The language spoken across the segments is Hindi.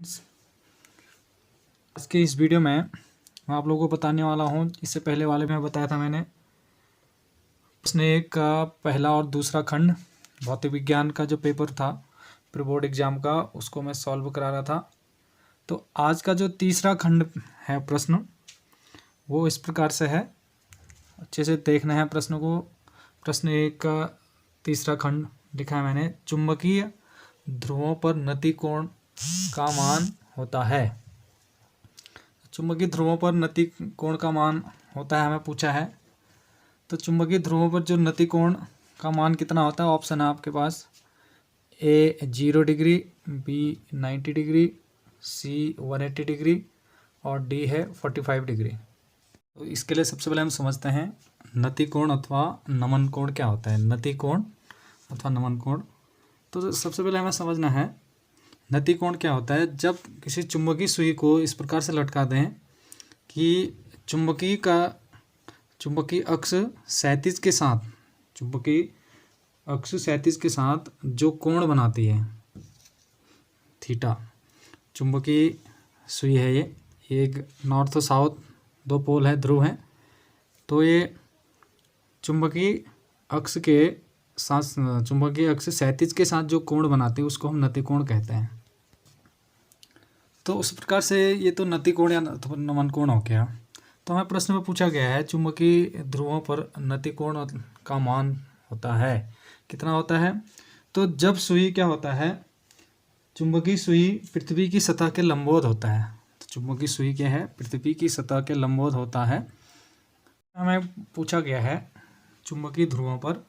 आज के इस वीडियो में मैं आप लोगों को बताने वाला हूँ, इससे पहले वाले में बताया था मैंने प्रश्न 1 का पहला और दूसरा खंड भौतिक विज्ञान का जो पेपर था प्री बोर्ड एग्जाम का, उसको मैं सॉल्व करा रहा था। तो आज का जो तीसरा खंड है प्रश्न, वो इस प्रकार से है, अच्छे से देखना है प्रश्न को। प्रश्न 1 का तीसरा खंड लिखा है मैंने, चुंबकीय ध्रुवों पर नति कोण का मान होता है। चुंबकीय ध्रुवों पर नति कोण का मान होता है, हमें पूछा है। तो चुंबकीय ध्रुवों पर जो नति कोण का मान कितना होता है, ऑप्शन है आपके पास, ए 0 डिग्री, बी 90 डिग्री, सी 180 डिग्री और डी है 45 डिग्री। तो इसके लिए सबसे पहले हम समझते हैं नति कोण अथवा नमन कोण क्या होता है। नति कोण अथवा नमन कोण, तो सबसे पहले हमें समझना है नति कोण क्या होता है। जब किसी चुंबकीय सुई को इस प्रकार से लटका दें कि चुंबकीय अक्ष क्षैतिज के साथ जो कोण बनाती है थीटा, चुंबकीय सुई है ये एक नॉर्थ और साउथ दो पोल है, ध्रुव है। तो ये चुंबकीय अक्ष क्षैतिज के साथ जो कोण बनाते हैं उसको हम नति कोण कहते हैं। तो उस प्रकार से ये तो नति कोण या नमन कोण हो गया। तो हमें प्रश्न में पूछा गया है चुंबकीय ध्रुवों पर नति कोण का मान होता है, कितना होता है। तो जब सुई क्या होता है, चुंबकीय सुई पृथ्वी की सतह के लंबवत होता है। तो चुंबकीय सुई क्या है, पृथ्वी की सतह के लंबवत होता है। हमें पूछा गया है चुंबकीय ध्रुवों पर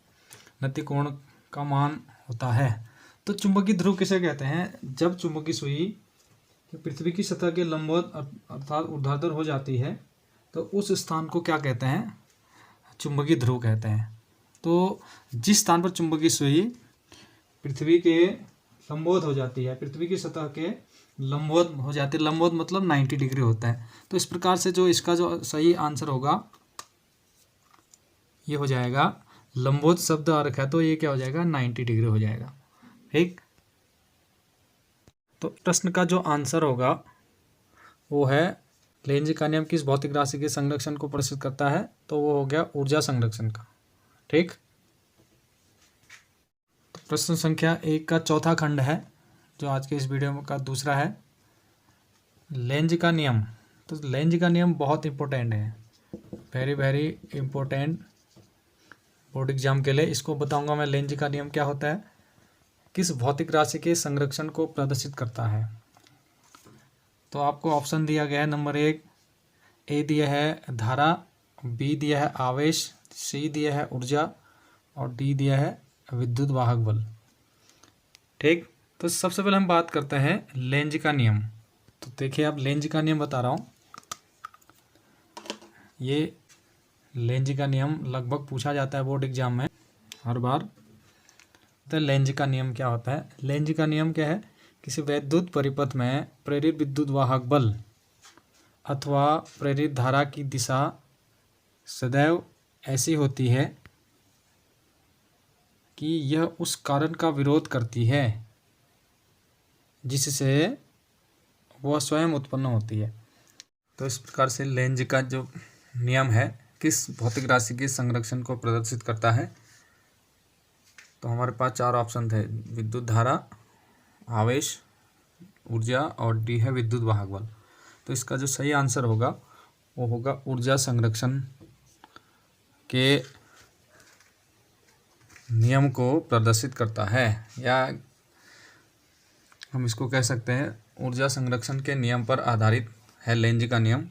नति कोण का मान होता है। तो चुंबकीय ध्रुव किसे कहते हैं, जब चुंबकीय सुई पृथ्वी की सतह के लंबवत अर्थात ऊर्ध्वाधर हो जाती है, तो उस स्थान को क्या कहते हैं, चुंबकीय ध्रुव कहते हैं। तो जिस स्थान पर चुंबकीय सुई पृथ्वी के लंबवत हो जाती है, पृथ्वी की सतह के लंबवत हो जाती है, लंबवत मतलब 90 डिग्री होता है। तो इस प्रकार से जो इसका जो सही आंसर होगा ये हो जाएगा, लंबवत शब्द आ रखा है तो ये क्या हो जाएगा, 90 डिग्री हो जाएगा। ठीक, तो प्रश्न का जो आंसर होगा वो है लेंज का नियम किस भौतिक राशि के संरक्षण को प्रदर्शित करता है, तो वो हो गया ऊर्जा संरक्षण का। ठीक, तो प्रश्न संख्या 1 का चौथा खंड है जो आज के इस वीडियो का दूसरा है, लेंज का नियम। तो लेंज का नियम बहुत इंपॉर्टेंट है, very very important board exam के लिए। इसको बताऊंगा मैं, लेंज का नियम क्या होता है, किस भौतिक राशि के संरक्षण को प्रदर्शित करता है। तो आपको ऑप्शन दिया गया है, नंबर 1 ए दिया है धारा, बी दिया है आवेश, सी दिया है ऊर्जा और डी दिया है विद्युत वाहक बल। ठीक, तो सबसे पहले हम बात करते हैं लेंज का नियम। तो देखिए, अब लेंज का नियम बता रहा हूँ। ये लेंज का नियम लगभग पूछा जाता है बोर्ड एग्जाम में हर बार। तो लेंज का नियम क्या होता है, लेंज का नियम क्या है, किसी वैद्युत परिपथ में प्रेरित विद्युत वाहक बल अथवा प्रेरित धारा की दिशा सदैव ऐसी होती है कि यह उस कारण का विरोध करती है जिससे वह स्वयं उत्पन्न होती है। तो इस प्रकार से लेंज का जो नियम है किस भौतिक राशि के संरक्षण को प्रदर्शित करता है। तो हमारे पास 4 ऑप्शन थे, विद्युत धारा, आवेश, ऊर्जा और डी है विद्युत वाहक बल। तो इसका जो सही आंसर होगा वो होगा ऊर्जा संरक्षण के नियम को प्रदर्शित करता है, या हम इसको कह सकते हैं ऊर्जा संरक्षण के नियम पर आधारित है लेंज का नियम।